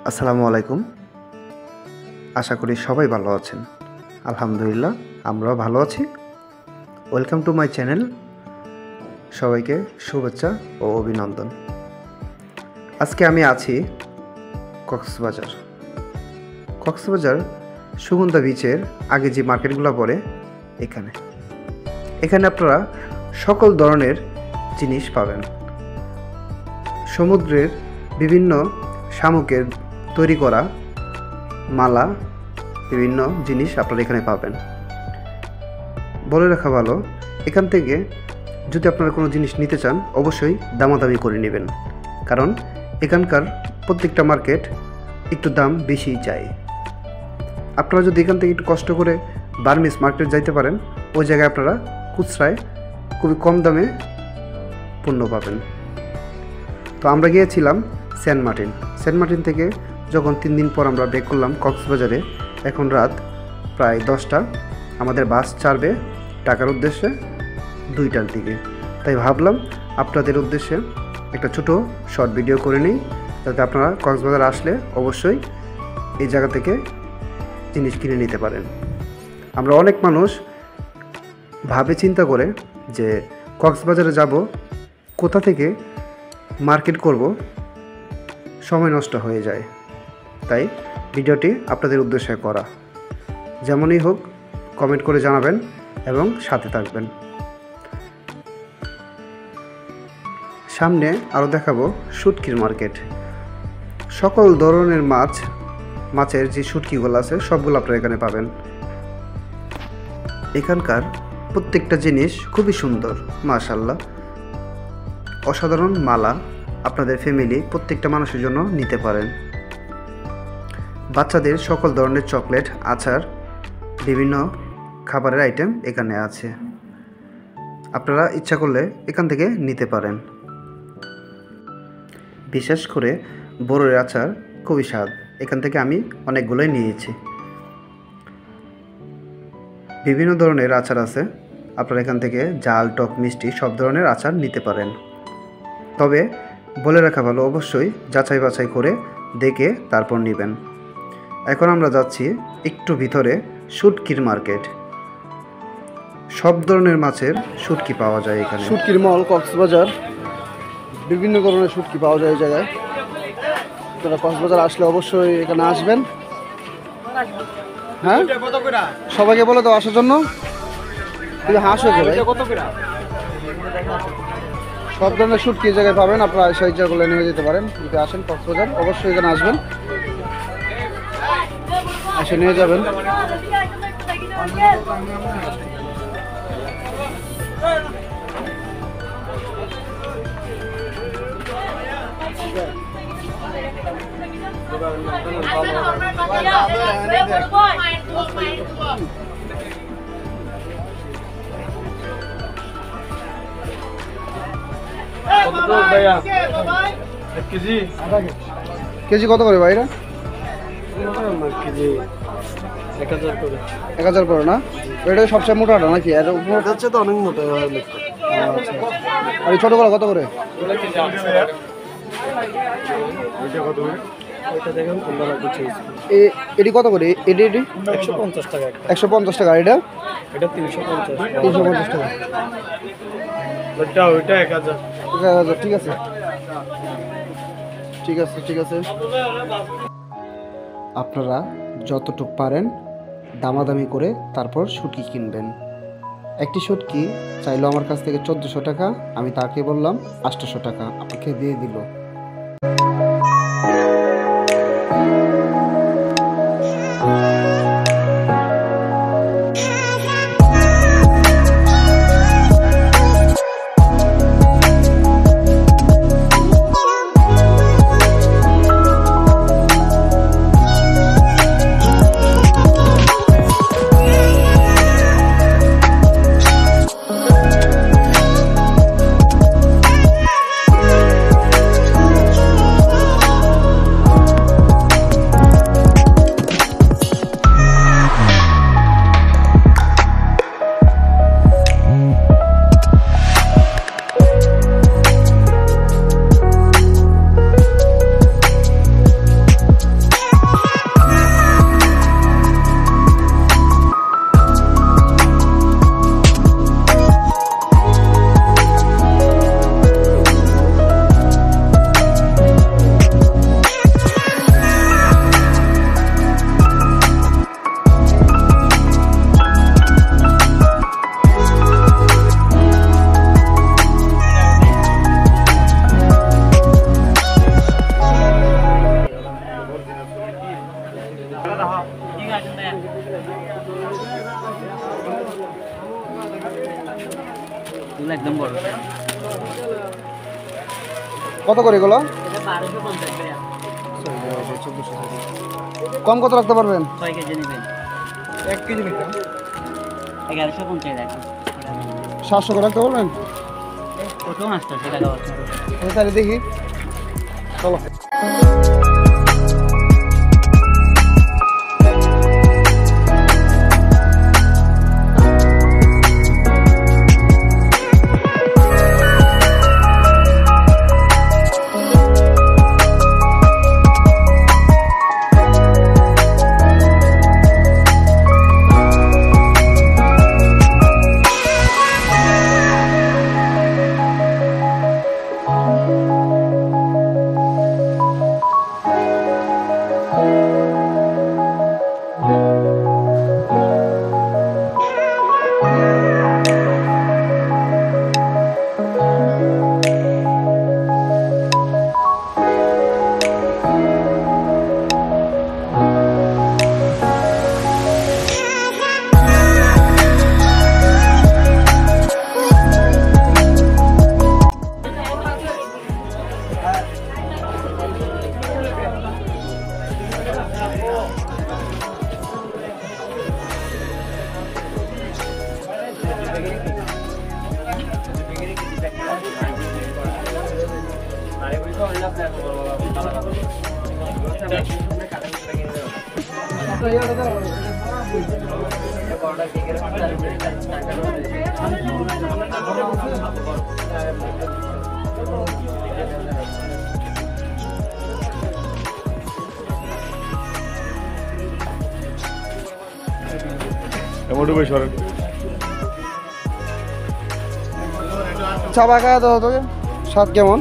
আসসালামু আলাইকুম। আশা করি সবাই ভালো আছেন। আলহামদুলিল্লাহ আমরাও ভালো আছি। Welcome to my channel. সবাইকে শুভেচ্ছা ও অভিনন্দন। আজকে আমি আছি কক্সবাজার সুগন্ধা বিচের আগে যে মার্কেটগুলো পড়ে এখানে আপনারা সকল ধরনের জিনিস পাবেন। সমুদ্রের বিভিন্ন শামুকের তৈরি করা মালা, বিভিন্ন জিনিস আপনারা এখানে পাবেন। বলে রাখা ভালো, এখান থেকে যদি আপনারা কোনো জিনিস নিতে চান অবশ্যই দামাদামি করে নেবেন, কারণ এখানকার প্রত্যেকটা মার্কেট একটু দাম বেশি চায়। আপনারা যদি এখান থেকে একটু কষ্ট করে বার্মিস মার্কেট যাইতে পারেন, ওই জায়গায় আপনারা খুচরায় খুবই কম দামে পণ্য পাবেন। তো আমরা গিয়েছিলাম সেন্ট মার্টিন থেকে যখন 3 দিন পর আমরা ব্রেক করলাম কক্সবাজারে। এখন রাত প্রায় 10টা। আমাদের বাস ছাড়বে ঢাকার উদ্দেশ্যে 2টার দিকে। তাই ভাবলাম আপনাদের উদ্দেশ্যে একটা ছোট শর্ট ভিডিও করে নিই, যাতে আপনারা কক্সবাজার আসলে অবশ্যই এই জায়গা থেকে জিনিস কিনে নিতে পারেন। আমরা অনেক মানুষ ভাবে চিন্তা করে যে কক্সবাজারে যাব, কোথা থেকে মার্কেট করব, সময় নষ্ট হয়ে যায়। তাই ভিডিওটি আপনাদের উদ্দেশ্যে করা। যেমনই হোক কমেন্ট করে জানাবেন এবং সাথে থাকবেন। সামনে আরও দেখাবো শুটকির মার্কেট। সকল ধরনের মাছের যে শুটকিগুলো আছে সবগুলো আপনারা এখানে পাবেন। এখানকার প্রত্যেকটা জিনিস খুবই সুন্দর, মাশাআল্লাহ। অসাধারণ মালা আপনাদের ফ্যামিলি প্রত্যেকটা মানুষের জন্য নিতে পারেন। বাচ্চাদের সকল ধরনের চকলেট, আচার, বিভিন্ন খাবারের আইটেম এখানে আছে। আপনারা ইচ্ছা করলে এখান থেকে নিতে পারেন। বিশেষ করে বড়ের আচার খুবই স্বাদ। এখান থেকে আমি অনেকগুলোই নিয়েছি। বিভিন্ন ধরনের আচার আছে, আপনারা এখান থেকে ঝাল, টক, মিষ্টি সব ধরনের আচার নিতে পারেন। তবে বলে রাখা ভালো, অবশ্যই যাচাই বাছাই করে দেখে তারপর নেবেন। এখন আমরা যাচ্ছি একটু ভিতরে শুটকির মার্কেট। সব ধরনের মাছের শুটকি পাওয়া যায় এখানে। শুটকির মল কক্সবাজার, বিভিন্ন ধরনের শুটকি পাওয়া যায় এই জায়গায়। আপনারা কক্সবাজার আসলে অবশ্যই এখানে আসবেন। হ্যাঁ, সবাইকে বলে তো আসার জন্য। কিন্তু হাসো সব ধরনের শুটকি এই জায়গায় পাবেন। আপনারা সেই জায়গাগুলো নিয়ে যেতে পারেন। যদি আসেন কক্সবাজার অবশ্যই এখানে আসবেন, এসে নিয়ে যাবেন। কেজি কত করে ভাইরা? 1000 করে না? এটা সবচেয়ে মোটাটা নাকি? আর হচ্ছে তো অনেক মোটা। আর এই ছোটগুলো কত করে? এটি কত করে? এটি 150 টাকা। 150 টাকা। এটা 350 টাকা। ওইটা 1000। ঠিক আছে, ঠিক আছে, ঠিক আছে। আপনারা যতটুকু পারেন দামাদামি করে তারপর শুটকি কিনবেন। একটি শুটকি চাইলো আমার কাছ থেকে 1400 টাকা, আমি তাকে বললাম 800 টাকা, আমাকে দিয়ে দিল। একদম বড়। কত করে এগুলো? এটা 1250 টাকা। কম কত রাখতে পারবেন? 6 কেজি নেবেন। 1 কেজি নিতাম। 1150 টাকা। 700 করে রাখতে পারবেন? প্রথম 800 টাকা আছে। তাহলে দেখি, চলো। চা বাগায় দাও তোকে, স্বাদ কেমন?